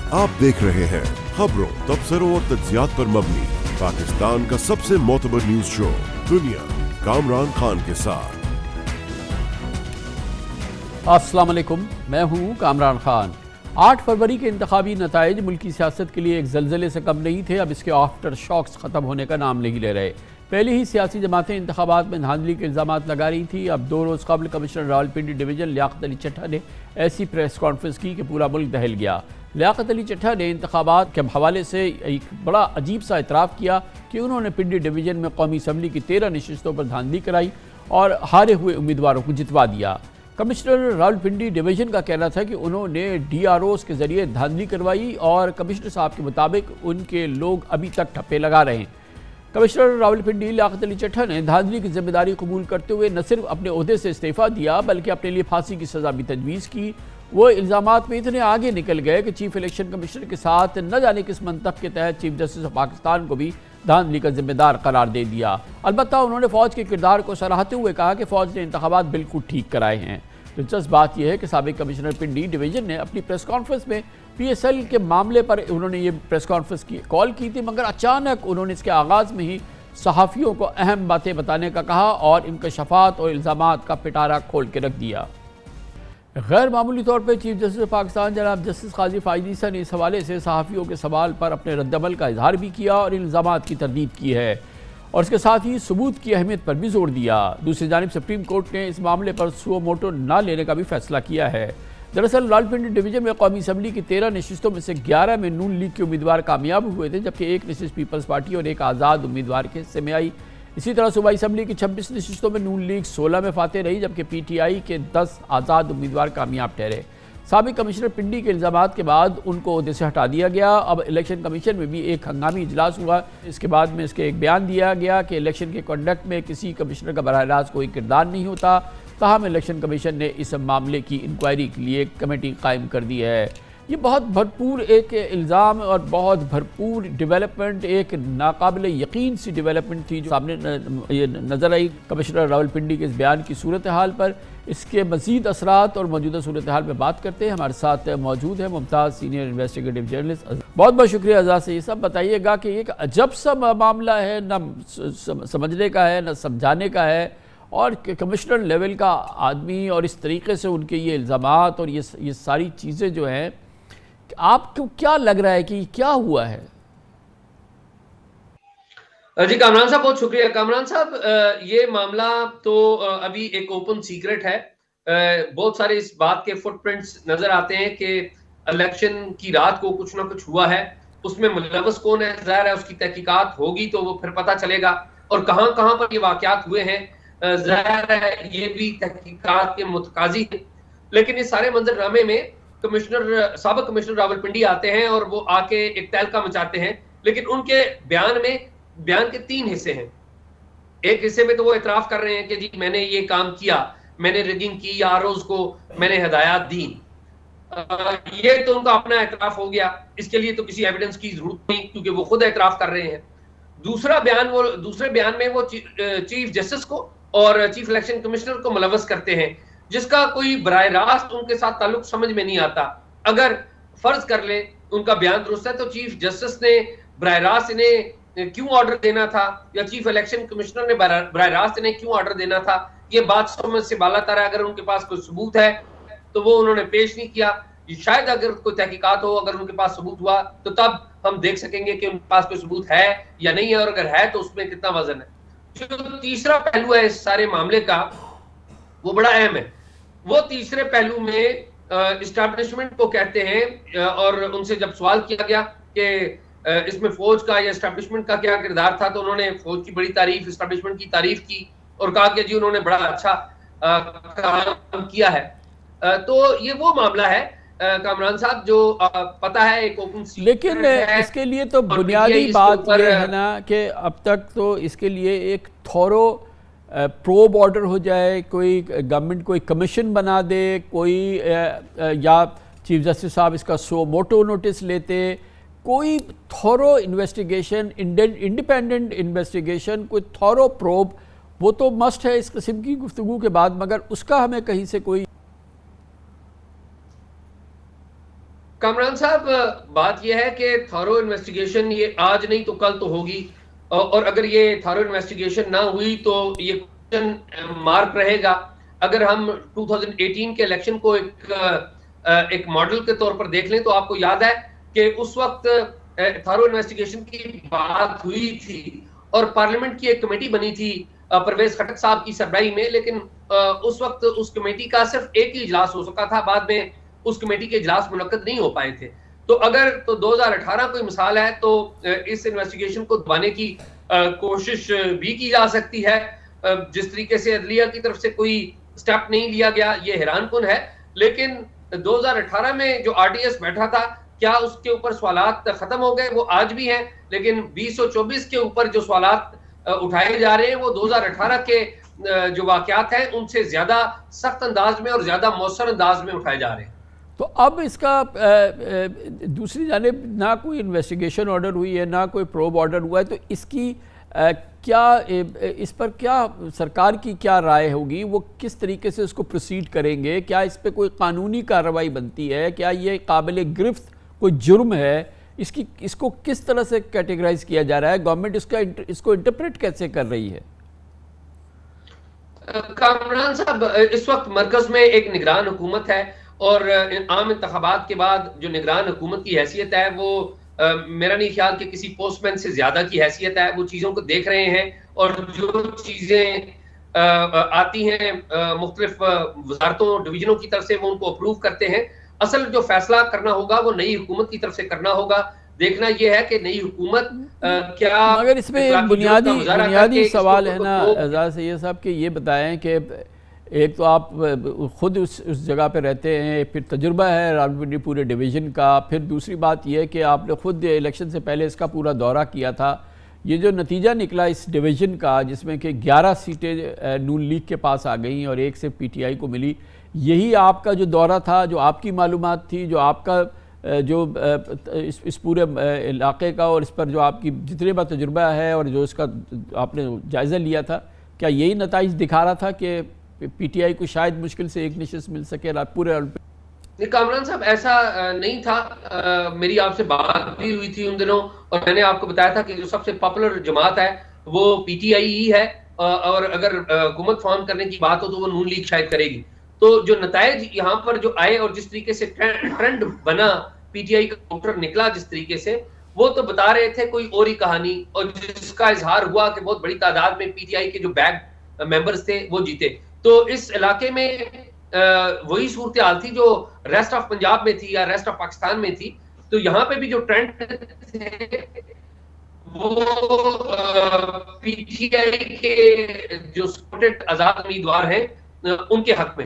आप देख रहे हैं खबरों, तबसरों और तज्जियात पर मबनी पाकिस्तान का सबसे मोतबर न्यूज शो दुनिया, कामरान खान के साथ। अस्सलाम वालेकुम, मैं हूं कामरान खान। 8 फरवरी के इंतखाबी नताइज मुल्की सियासत के लिए एक जल्जले से कम नहीं थे। अब इसके आफ्टर शॉक्स ख़त्म होने का नाम नहीं ले रहे। पहले ही सियासी जमातें इंतखाबात में धांधली के इल्ज़ाम लगाई थी। अब 2 रोज़ कबल कमिश्नर रावलपिंडी डिवीज़न लियाकत अली चट्टा ने ऐसी प्रेस कॉन्फ्रेंस की कि पूरा मुल्क दहल गया। लियाकत अली चट्टा ने इंतखाबात के हवाले से एक बड़ा अजीब सा इतराफ़ किया कि उन्होंने पिंडी डिवीज़न में कौमी असम्बली की 13 नशिस्तों पर धांधली कराई और हारे हुए उम्मीदवारों को जितवा दिया। कमिश्नर रावलपिंडी डिवीज़न का कहना था कि उन्होंने DROs के ज़रिए धांधली करवाई और कमिश्नर साहब के मुताबिक उनके लोग अभी तक ठप्पे लगा रहे हैं। कमिश्नर रावलपिंडी लियाकत अली चट्टा ने धांधली की जिम्मेदारी कबूल करते हुए न सिर्फ अपने ओहदे से इस्तीफ़ा दिया बल्कि अपने लिए फांसी की सज़ा भी तजवीज़ की। वो इल्ज़ामात में इतने आगे निकल गए कि चीफ इलेक्शन कमिश्नर के साथ न जाने किस मंतक के तहत चीफ जस्टिस ऑफ पाकिस्तान को भी धांधली का जिम्मेदार करार दे दिया। अलबत्ता उन्होंने फ़ौज के किरदार को सराहते हुए कहा कि फ़ौज ने इंतखाबात बिल्कुल ठीक कराए हैं। दिलचस्प बात यह है कि साबिक कमिश्नर पिंडी डिवीज़न ने अपनी प्रेस कॉन्फ्रेंस में PSL के मामले पर उन्होंने ये प्रेस कॉन्फ्रेंस की कॉल की थी, मगर अचानक उन्होंने इसके आगाज़ में ही सहाफ़ियों को अहम बातें बताने का कहा और इंकशाफात और इल्ज़ामात का पिटारा खोल के रख दिया। गैर मामूली तौर पर चीफ जस्टिस ऑफ पाकिस्तान जनाब जस्टिस काजी फ़ाइज़ ईसा ने इस हवाले से सहाफ़ियों के सवाल पर अपने रद्दमल का इजहार भी किया और इल्ज़ामात की तरदीद की है और इसके साथ ही सबूत की अहमियत पर भी जोर दिया। दूसरी जानिब सुप्रीम कोर्ट ने इस मामले पर सुओ मोटो न लेने का भी फैसला किया है। दरअसल रावलपिंडी डिवीज़न में कौमी असम्बली की 13 नशिस्तों में से 11 में नून लीग के उम्मीदवार कामयाब हुए थे, जबकि एक नशिस्त पीपल्स पार्टी और एक आज़ाद उम्मीदवार के हिस्से में आई। इसी तरह सूबाई असम्बली की 26 नशिस्तों में नून लीग 16 में फाते रही, जबकि PTI के 10 आज़ाद उम्मीदवार कामयाब ठहरे। साबिक कमिश्नर पिंडी के इल्ज़ामात के बाद उनको ओहदे से हटा दिया गया। अब इलेक्शन कमीशन में भी एक हंगामी इजलास हुआ। इसके बाद में इसके एक बयान दिया गया कि इलेक्शन के कंडक्ट में किसी कमिश्नर का बराह रास्त कोई किरदार नहीं होता। ताहम इलेक्शन कमीशन ने इस मामले की इंक्वायरी के लिए कमेटी कायम कर दी है। ये बहुत भरपूर एक इल्ज़ाम और बहुत भरपूर डेवलपमेंट, एक नाकाबिल यकीन सी डेवलपमेंट थी जो सामने ये नज़र आई कमिश्नर रावलपिंडी के इस बयान की सूरत हाल पर। इसके मज़ीद असरात और मौजूदा सूरत हाल में बात करते हैं। हमारे साथ मौजूद है मुमताज़ सीनियर इन्वेस्टिगेटिव जर्नलिस्ट। बहुत बहुत शुक्रिया अज़ा से। ये सब बताइएगा कि एक अजब सा मामला है, न समझने का है न समझाने का है, और कमिश्नर लेवल का आदमी और इस तरीके से उनके ये इल्ज़ामात और ये सारी चीज़ें जो हैं, आपको क्या लग रहा है कि क्या हुआ है? जी कामरान साहब, बहुत शुक्रिया। कामरान साहब, ये मामला तो अभी एक ओपन सीक्रेट है। बहुत सारे इस बात के फुटप्रिंट्स नजर आते हैं कि इलेक्शन की रात को कुछ ना कुछ हुआ है। उसमें मुलव्वस कौन है, ज़ाहिर है उसकी तहकीकात होगी तो वो फिर पता चलेगा, और कहां कहां पर ये वाकयात हुए हैं ज़ाहिर है ये भी तहकीकात के मुतकाजी है। लेकिन इस सारे मंजरनामे में साबिक कमिश्नर रावलपिंडी आते हैं और वो आके एक तहलका मचाते हैं। लेकिन उनके बयान के 3 हिस्से हैं। एक हिस्से में तो वो इतराफ कर रहे हैं कि जी मैंने ये काम किया, मैंने रिगिंग की, ROs को मैंने हिदायत दी। ये तो उनका अपना एतराफ हो गया, इसके लिए तो किसी एविडेंस की जरूरत नहीं क्योंकि वो खुद एतराफ कर रहे हैं। दूसरे बयान में वो चीफ जस्टिस को और चीफ इलेक्शन कमिश्नर को मुलव्वस करते हैं, जिसका कोई बराह रास्त उनके साथ ताल्लुक समझ में नहीं आता। अगर फर्ज कर ले उनका बयान दुरुस्त है तो चीफ जस्टिस ने बराह रास्त इन्हें क्यों ऑर्डर देना था, या चीफ इलेक्शन कमिश्नर ने बराह रास्त इन्हें क्यों ऑर्डर देना था, ये बात समझ से बालातर है। अगर उनके पास कोई सबूत है तो वो उन्होंने पेश नहीं किया। शायद अगर कोई तहकीकात हो, अगर उनके पास सबूत हुआ तो तब हम देख सकेंगे कि उनके पास कोई सबूत है या नहीं है, और अगर है तो उसमें कितना वजन है। जो तीसरा पहलू है इस सारे मामले का, वो बड़ा अहम है। वो तीसरे पहलू में इस्टेब्लिशमेंट को कहते हैं, और उनसे जब सवाल किया गया कि इसमें फौज का या इस्टेब्लिशमेंट का क्या किरदार था, तो उन्होंने फौज की बड़ी तारीफ, इस्टेब्लिशमेंट की तारीफ की और कहा कि जी उन्होंने बड़ा अच्छा काम किया है। तो ये वो मामला है कामरान साहब जो पता है एक ओपन सीक्रेट लेकिन इसके लिए तो बुनियादी बात ये है ना कि अब तक तो इसके लिए एक थोरो प्रोब ऑर्डर हो जाए, कोई गवर्नमेंट कोई कमीशन बना दे, कोई या चीफ जस्टिस साहब इसका सो मोटो नोटिस लेते, कोई थोरो इन्वेस्टिगेशन, इंडिपेंडेंट इन्वेस्टिगेशन, कोई थोरो प्रोब, वो तो मस्ट है इस किस्म की गुफ्तगू के बाद, मगर उसका हमें कहीं से कोई कामरान साहब, बात यह है कि थॉरो इन्वेस्टिगेशन ये आज नहीं तो कल तो होगी, और अगर ये थॉरो इन्वेस्टिगेशन ना हुई तो ये क्वेश्चन मार्क रहेगा। अगर हम 2018 के इलेक्शन को एक मॉडल के तौर पर देख लें तो आपको याद है कि उस वक्त थॉरो इन्वेस्टिगेशन की बात हुई थी और पार्लियामेंट की एक कमेटी बनी थी परवेज खटक साहब की सरबराही में, लेकिन उस वक्त उस कमेटी का सिर्फ एक ही इजलास हो सका था, बाद में उस कमेटी के इजलास मुनक्कद नहीं हो पाए थे। तो अगर 2018 कोई मिसाल है तो इस इन्वेस्टिगेशन को दबाने की कोशिश भी की जा सकती है। जिस तरीके से अदलिया की तरफ से कोई स्टेप नहीं लिया गया ये हैरानकुन है, लेकिन 2018 में जो आरटीएस बैठा था क्या उसके ऊपर सवालात खत्म हो गए? वो आज भी हैं, लेकिन 2024 के ऊपर जो सवालात उठाए जा रहे हैं वो 2018 के जो वाकयात हैं उनसे ज्यादा सख्त अंदाज में और ज्यादा मौसर अंदाज में उठाए जा रहे हैं। तो अब इसका दूसरी जानिब ना कोई इन्वेस्टिगेशन ऑर्डर हुई है ना कोई प्रोब ऑर्डर हुआ है, तो इसकी क्या इस पर क्या सरकार की क्या राय होगी? वो किस तरीके से इसको प्रोसीड करेंगे? क्या इस पर कोई कानूनी कार्रवाई बनती है? क्या ये काबिल गिरफ्त कोई जुर्म है? इसको किस तरह से कैटेगराइज किया जा रहा है? गवर्नमेंट इसको इंटरप्रेट कैसे कर रही है? कामरान साहब, इस वक्त मरकज में एक निगरान हुकूमत है और आम इंतखाबात के बाद जो निगरान हुकूमत की हैसियत है वो मेरा नहीं ख्याल कि किसी पोस्टमैन से ज्यादा की हैसियत है। वो चीजों को देख रहे हैं और जो चीजें आती हैं मुख्तलिफ वजारतों डिवीजनों की तरफ से वो उनको अप्रूव करते हैं। असल जो फैसला करना होगा वो नई हुकूमत की तरफ से करना होगा। देखना यह है कि नई हुकूमत क्या, मगर इसमें एक बुनियादी सवाल है ना एजाज सैयद साहब कि ये बताएं कि एक तो आप खुद उस जगह पे रहते हैं, फिर तजुर्बा है रावलपिंडी पूरे डिवीज़न का, फिर दूसरी बात यह है कि आपने खुद इलेक्शन से पहले इसका पूरा दौरा किया था। ये जो नतीजा निकला इस डिवीज़न का जिसमें कि 11 सीटें नून लीग के पास आ गई और 1 से पीटीआई को मिली, यही आपका जो दौरा था, जो आपकी मालूमात थी, जो आपका जो इस पूरे इलाके का और इस पर जो आपकी जितने बार तजुर्बा है और जो इसका आपने जायज़ा लिया था, क्या यही नताइज दिखा रहा था कि पीटीआई को शायद मुश्किल से एक नशिस्त मिल सके पूरे? नहीं कामरान साहब, ऐसा नहीं था। मेरी आपसे बात भी हुई थी उन दिनों और मैंने आपको बताया था कि जो सबसे पॉपुलर जमात है वो पीटीआई ही है और अगर हुकूमत फॉर्म करने की बात हो तो वो नून लीग शायद करेगी। तो जो नताइज यहाँ पर जो आए और जिस तरीके से ट्रेंड बना, पीटीआई का काउंटर निकला जिस तरीके से, वो तो बता रहे थे कोई और ही कहानी, और जिसका इजहार हुआ कि बहुत बड़ी तादाद में पीटीआई के जो बैग मेंबर्स थे वो जीते। तो इस इलाके में वही सूरत हाल थी जो रेस्ट ऑफ पंजाब में थी या रेस्ट ऑफ पाकिस्तान में थी। तो यहाँ पे भी जो ट्रेंड थे वो पीटीआई के जो सपोर्टेड आजाद उम्मीदवार हैं उनके हक में थे।